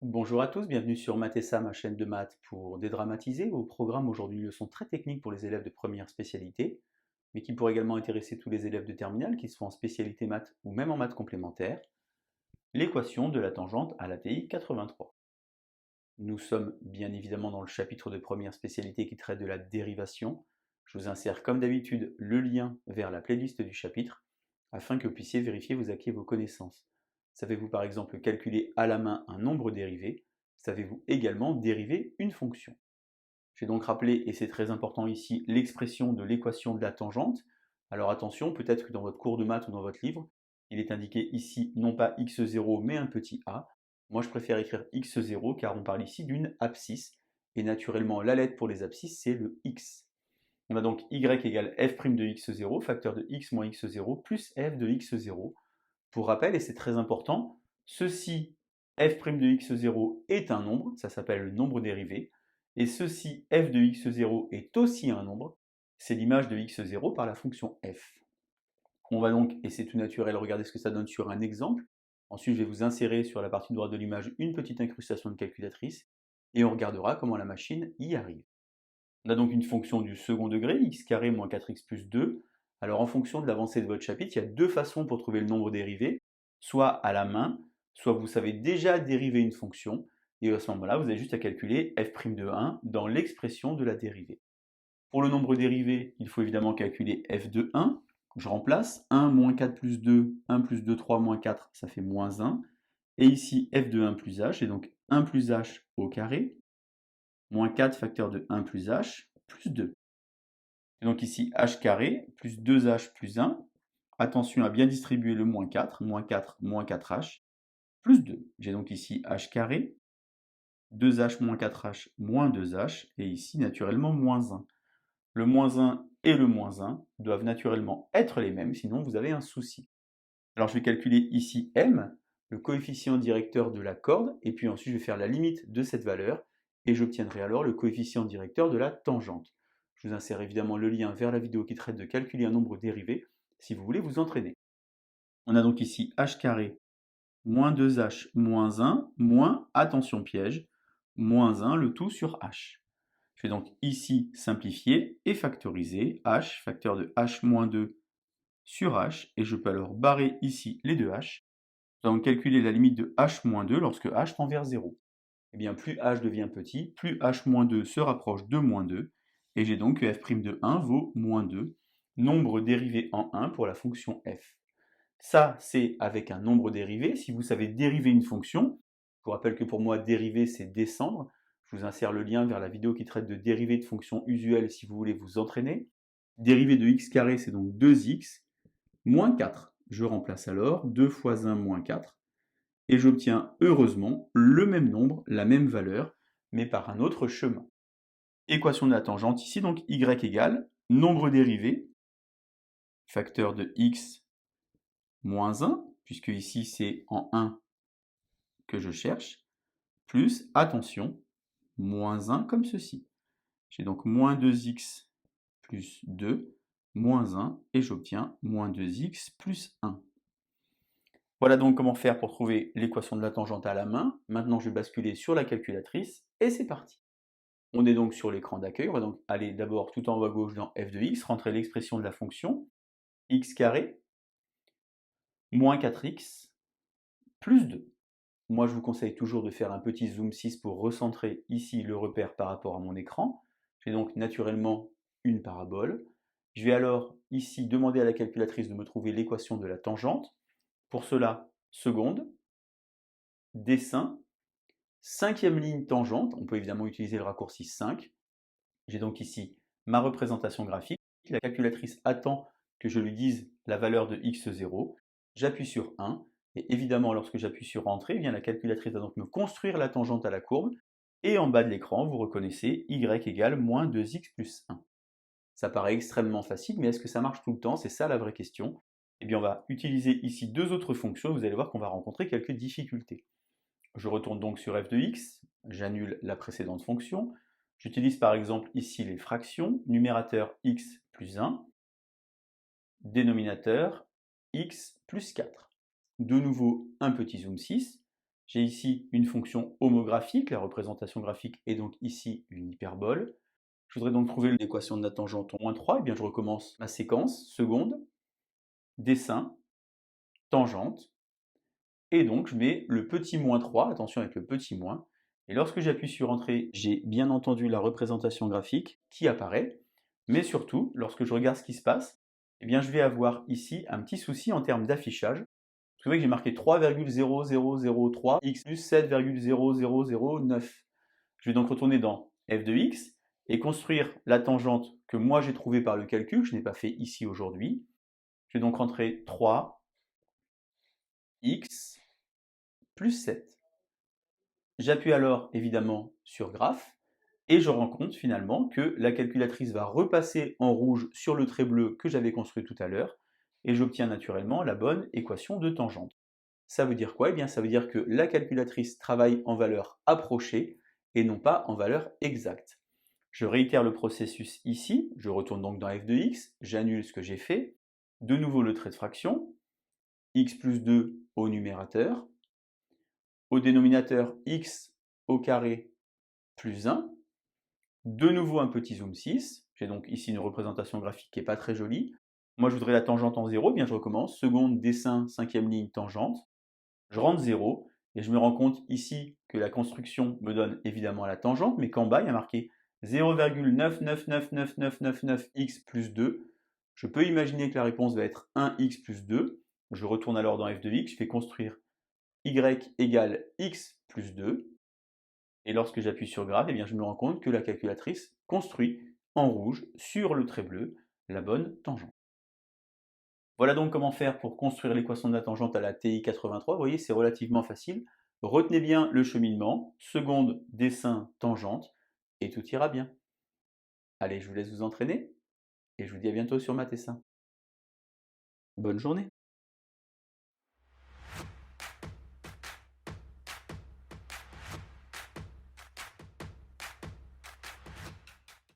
Bonjour à tous, bienvenue sur Mathessa, ma chaîne de maths pour dédramatiser. Au programme aujourd'hui, une leçon très technique pour les élèves de première spécialité, mais qui pourrait également intéresser tous les élèves de terminale, qu'ils soient en spécialité maths ou même en maths complémentaires, l'équation de la tangente à l'ATI 83. Nous sommes bien évidemment dans le chapitre de première spécialité qui traite de la dérivation. Je vous insère comme d'habitude le lien vers la playlist du chapitre, afin que vous puissiez vérifier vos acquis et vos connaissances. Savez-vous par exemple calculer à la main un nombre dérivé? Savez-vous également dériver une fonction? J'ai donc rappelé, et c'est très important ici, l'expression de l'équation de la tangente. Alors attention, peut-être que dans votre cours de maths ou dans votre livre, il est indiqué ici non pas x0 mais un petit a. Moi je préfère écrire x0 car on parle ici d'une abscisse, et naturellement la lettre pour les abscisses c'est le x. On a donc y égale f' de x0, facteur de x moins x0, plus f de x0. Pour rappel, et c'est très important, ceci, f' de x0 est un nombre, ça s'appelle le nombre dérivé, et ceci, f de x0 est aussi un nombre, c'est l'image de x0 par la fonction f. On va donc, et c'est tout naturel, regarder ce que ça donne sur un exemple. Ensuite, je vais vous insérer sur la partie droite de l'image une petite incrustation de calculatrice, et on regardera comment la machine y arrive. On a donc une fonction du second degré, x carré moins 4x plus 2. Alors en fonction de l'avancée de votre chapitre, il y a deux façons pour trouver le nombre dérivé, soit à la main, soit vous savez déjà dériver une fonction, et à ce moment-là, vous avez juste à calculer f' de 1 dans l'expression de la dérivée. Pour le nombre dérivé, il faut évidemment calculer f de 1. Je remplace 1 moins 4 plus 2, 1 plus 2, 3 moins 4, ça fait moins 1. Et ici, f de 1 plus h, et donc 1 plus h au carré, moins 4 facteur de 1 plus h, plus 2. Et donc ici, h carré, plus 2h plus 1. Attention à bien distribuer le moins 4 moins 4h, plus 2. J'ai donc ici h carré, 2h moins 4h moins 2h, et ici, naturellement, moins 1. Le moins 1 et le moins 1 doivent naturellement être les mêmes, sinon vous avez un souci. Alors je vais calculer ici m, le coefficient directeur de la corde, et puis ensuite je vais faire la limite de cette valeur, et j'obtiendrai alors le coefficient directeur de la tangente. Je vous insère évidemment le lien vers la vidéo qui traite de calculer un nombre dérivé, si vous voulez vous entraîner. On a donc ici h carré moins 2h moins 1 moins, attention piège, moins 1 le tout sur h. Je vais donc ici simplifier et factoriser h, facteur de h moins 2 sur h, et je peux alors barrer ici les deux h. Nous allons calculer la limite de h-2 lorsque h tend vers 0. Eh bien, plus h devient petit, plus h-2 se rapproche de moins 2, et j'ai donc que f' de 1 vaut moins 2, nombre dérivé en 1 pour la fonction f. Ça, c'est avec un nombre dérivé. Si vous savez dériver une fonction, je vous rappelle que pour moi, dériver, c'est descendre. Je vous insère le lien vers la vidéo qui traite de dérivée de fonctions usuelles si vous voulez vous entraîner. Dérivée de x carré, c'est donc 2x moins 4. Je remplace alors 2 fois 1 moins 4, et j'obtiens heureusement le même nombre, la même valeur, mais par un autre chemin. Équation de la tangente ici, donc y égale nombre dérivé, facteur de x moins 1, puisque ici c'est en 1 que je cherche, plus, attention, moins 1 comme ceci. J'ai donc moins 2x plus 2, moins 1, et j'obtiens moins 2x plus 1. Voilà donc comment faire pour trouver l'équation de la tangente à la main. Maintenant, je vais basculer sur la calculatrice, et c'est parti. On est donc sur l'écran d'accueil. On va donc aller d'abord tout en haut à gauche dans f de x, rentrer l'expression de la fonction x carré moins 4x plus 2. Moi, je vous conseille toujours de faire un petit zoom 6 pour recentrer ici le repère par rapport à mon écran. J'ai donc naturellement une parabole. Je vais alors ici demander à la calculatrice de me trouver l'équation de la tangente. Pour cela, seconde, dessin, cinquième ligne tangente. On peut évidemment utiliser le raccourci 5. J'ai donc ici ma représentation graphique. La calculatrice attend que je lui dise la valeur de x0. J'appuie sur 1. Et évidemment, lorsque j'appuie sur Entrée, eh bien, la calculatrice va donc me construire la tangente à la courbe. Et en bas de l'écran, vous reconnaissez y égale moins 2x plus 1. Ça paraît extrêmement facile, mais est-ce que ça marche tout le temps? C'est ça la vraie question. Eh bien, on va utiliser ici deux autres fonctions. Vous allez voir qu'on va rencontrer quelques difficultés. Je retourne donc sur f de x, j'annule la précédente fonction. J'utilise par exemple ici les fractions, numérateur x plus 1, dénominateur x plus 4. De nouveau, un petit zoom 6. J'ai ici une fonction homographique, la représentation graphique est donc ici une hyperbole. Je voudrais donc trouver l'équation de la tangente en -3, et bien je recommence ma séquence, seconde, dessin, tangente, et donc je mets le petit -3, attention avec le petit moins, et lorsque j'appuie sur Entrée, j'ai bien entendu la représentation graphique qui apparaît, mais surtout, lorsque je regarde ce qui se passe, eh bien je vais avoir ici un petit souci en termes d'affichage. Vous voyez que j'ai marqué 3,0003 x plus 7,0009. Je vais donc retourner dans f de x et construire la tangente que moi j'ai trouvée par le calcul, je n'ai pas fait ici aujourd'hui. Je vais donc rentrer 3x plus 7. J'appuie alors évidemment sur graphe et je rends compte finalement que la calculatrice va repasser en rouge sur le trait bleu que j'avais construit tout à l'heure et j'obtiens naturellement la bonne équation de tangente. Ça veut dire quoi? Eh bien, ça veut dire que la calculatrice travaille en valeur approchée et non pas en valeur exacte. Je réitère le processus ici, je retourne donc dans f de x, j'annule ce que j'ai fait, de nouveau le trait de fraction, x plus 2 au numérateur, au dénominateur x au carré plus 1, de nouveau un petit zoom 6, j'ai donc ici une représentation graphique qui n'est pas très jolie. Moi je voudrais la tangente en 0, bien je recommence, seconde, dessin, cinquième ligne, tangente, je rentre 0, et je me rends compte ici que la construction me donne évidemment la tangente, mais qu'en bas, il y a marqué 0,999999x plus 2. Je peux imaginer que la réponse va être 1x plus 2. Je retourne alors dans f de x, je fais construire y égale x plus 2. Et lorsque j'appuie sur graphe, eh bien, je me rends compte que la calculatrice construit en rouge sur le trait bleu la bonne tangente. Voilà donc comment faire pour construire l'équation de la tangente à la TI 83. Vous voyez, c'est relativement facile. Retenez bien le cheminement, seconde, dessin, tangente, et tout ira bien. Allez, je vous laisse vous entraîner, et je vous dis à bientôt sur Math Bonne journée.